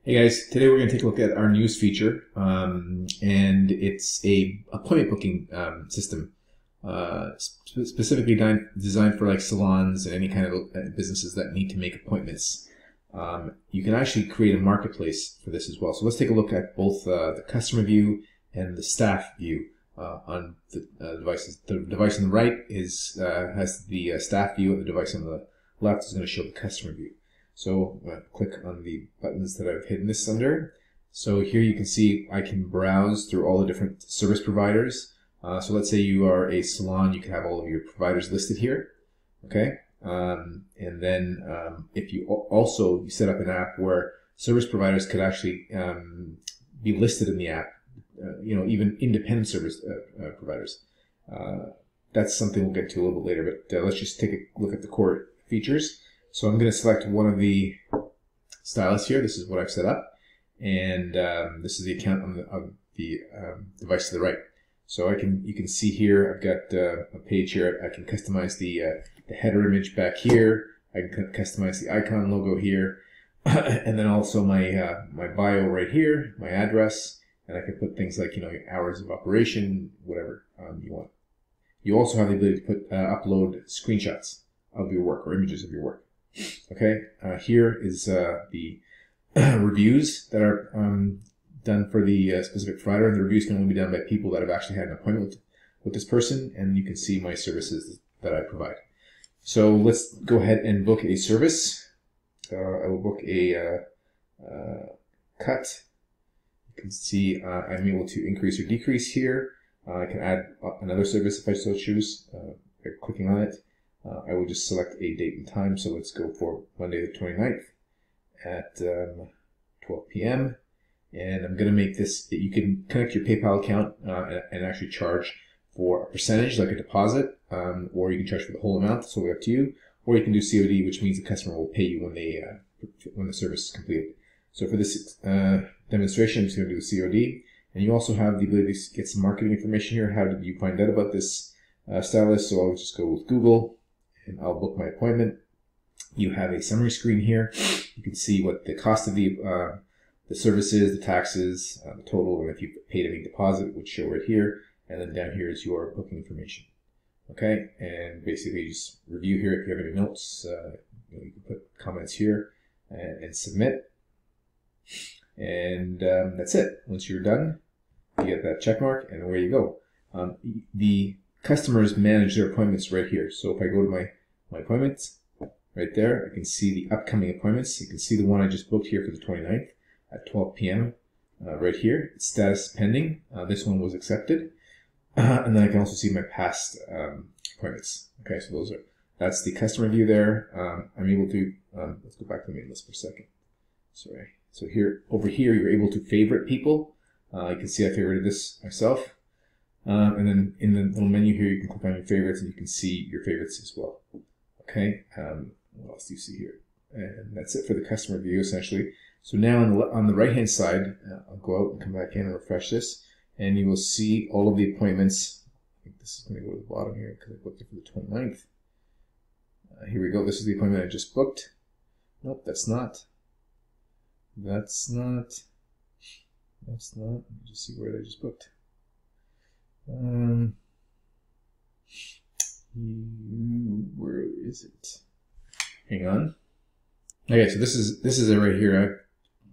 Hey guys, today we're going to take a look at our newest feature, and it's a appointment booking system, specifically designed for like salons and any kind of businesses that need to make appointments. You can actually create a marketplace for this as well. So let's take a look at both the customer view and the staff view on the devices. The device on the right has the staff view, and the device on the left is going to show the customer view. So click on the buttons that I've hidden this under. So here you can see I can browse through all the different service providers. So let's say you are a salon, you can have all of your providers listed here. Okay, and then if you also set up an app where service providers could actually be listed in the app, even independent service providers. That's something we'll get to a little bit later, but let's just take a look at the core features. So I'm going to select one of the stylists here. This is what I've set up, and this is the account on the device to the right. So you can see here I've got a page here. I can customize the header image back here. I can customize the icon logo here, and then also my my bio right here, my address, and I can put things like your hours of operation, whatever you want. You also have the ability to upload screenshots of your work or images of your work. Okay, here is the reviews that are done for the specific provider, and the reviews can only be done by people that have actually had an appointment with this person, and you can see my services that I provide. So let's go ahead and book a service. I will book a cut. You can see I'm able to increase or decrease here. I can add another service if I so choose by clicking on it. I will just select a date and time, so let's go for Monday the 29th at 12 p.m. And I'm going to make this that you can connect your PayPal account and actually charge for a percentage, like a deposit, or you can charge for the whole amount, so it's up to you. Or you can do COD, which means the customer will pay you when the service is completed. So for this demonstration, I'm just going to do the COD. And you also have the ability to get some marketing information here. How did you find out about this stylist? So I'll just go with Google, and I'll book my appointment. You have a summary screen here. You can see what the cost of the service is, the taxes, the total, and if you paid any deposit, it would show right here. And then down here is your booking information. Okay, and basically you just review here if you have any notes. You can put comments here and submit. And that's it. Once you're done, you get that check mark, and away you go. The customers manage their appointments right here. So if I go to my appointments, right there, I can see the upcoming appointments. You can see the one I just booked here for the 29th at 12 p.m. Right here. It's status pending. This one was accepted. And then I can also see my past appointments. Okay, so that's the customer view there. I'm able to, let's go back to the main list for a second. Sorry. So over here, you're able to favorite people. You can see I favorited this myself. And then in the little menu here, you can click on your favorites, and you can see your favorites as well. Okay, what else do you see here? And that's it for the customer view, essentially. So now on the right-hand side, I'll go out and come back in and refresh this, and you will see all of the appointments. I think this is going to go to the bottom here because I booked it for the 29th. Here we go. This is the appointment I just booked. Nope, that's not. That's not. That's not. Let me just see where I just booked. Where is it? Hang on. Okay, so this is it right here. I've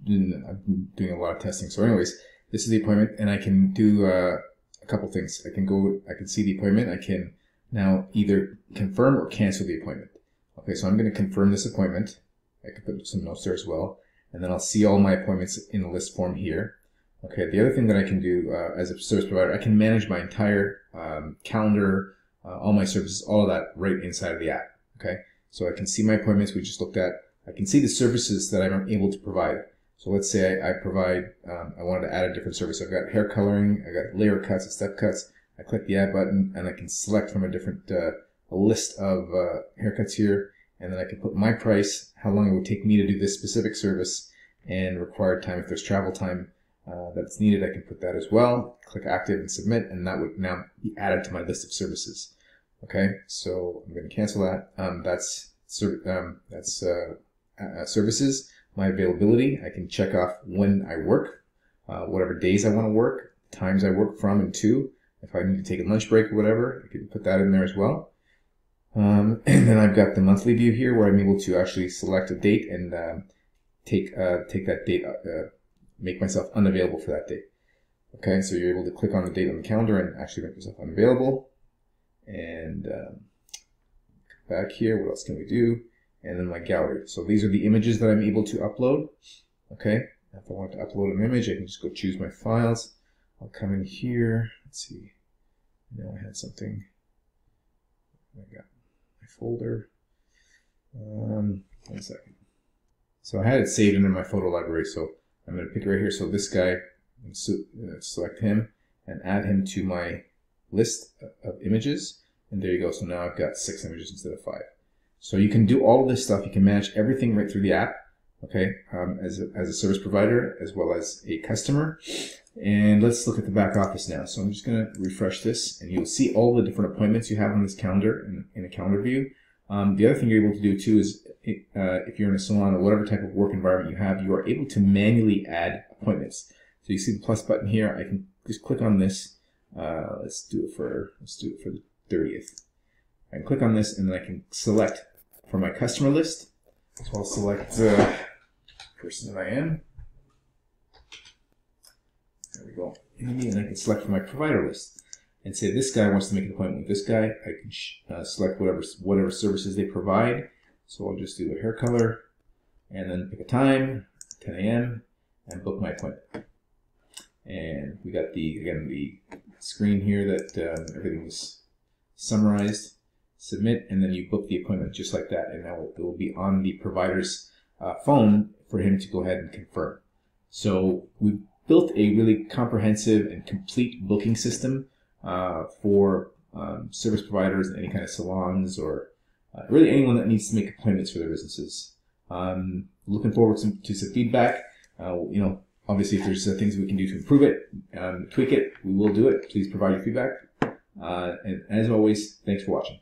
been doing a lot of testing. So anyways, this is the appointment, and I can do a couple things. I can see the appointment. I can now either confirm or cancel the appointment. Okay, so I'm going to confirm this appointment. I can put some notes there as well, and then I'll see all my appointments in the list form here. Okay, the other thing that I can do as a service provider, I can manage my entire calendar, all my services, all of that right inside of the app. Okay, so I can see my appointments we just looked at. I can see the services that I'm able to provide. So let's say I provide, I wanted to add a different service. I've got hair coloring, I got layer cuts and step cuts. I click the add button, and I can select from a different a list of haircuts here, and then I can put my price, how long it would take me to do this specific service, and required time. If there's travel time that's needed, I can put that as well. Click active and submit, and that would now be added to my list of services. Okay, so I'm going to cancel that. That's services. my availability. I can check off when I work, whatever days I want to work, times I work from and to. If I need to take a lunch break or whatever, I can put that in there as well. And then I've got the monthly view here where I'm able to actually select a date and take that date, make myself unavailable for that date. Okay, so you're able to click on the date on the calendar and actually make yourself unavailable. And back here, what else can we do? And then my gallery. So these are the images that I'm able to upload. Okay, if I want to upload an image, I can just go choose my files. I'll come in here. Let's see. Now I had something. I got my folder. 1 second. So I had it saved into my photo library. So I'm going to pick it right here. So this guy, select him and add him to my list of images. And there you go. So now I've got 6 images instead of 5. So you can do all of this stuff. You can manage everything right through the app. Okay, as a service provider as well as a customer. And let's look at the back office now. So I'm just going to refresh this, and you'll see all the different appointments you have on this calendar in a calendar view. The other thing you're able to do too is if you're in a salon or whatever type of work environment you have, you are able to manually add appointments. So you see the plus button here. I can just click on this. Let's do it for the 30th. I can click on this, and then I can select for my customer list. So I'll select the person that I am. There we go. And I can select for my provider list and say this guy wants to make an appointment with this guy. I can select whatever services they provide. So I'll just do the hair color and then pick a time, 10 a.m. and book my appointment. And we got the screen here that everything is summarized. Submit, and then you book the appointment just like that, and now it will be on the provider's phone for him to go ahead and confirm. So we've built a really comprehensive and complete booking system for service providers, any kind of salons, or really anyone that needs to make appointments for their businesses. Looking forward to some feedback. Obviously, if there's things we can do to improve it, tweak it, we will do it. Please provide your feedback. And as always, thanks for watching.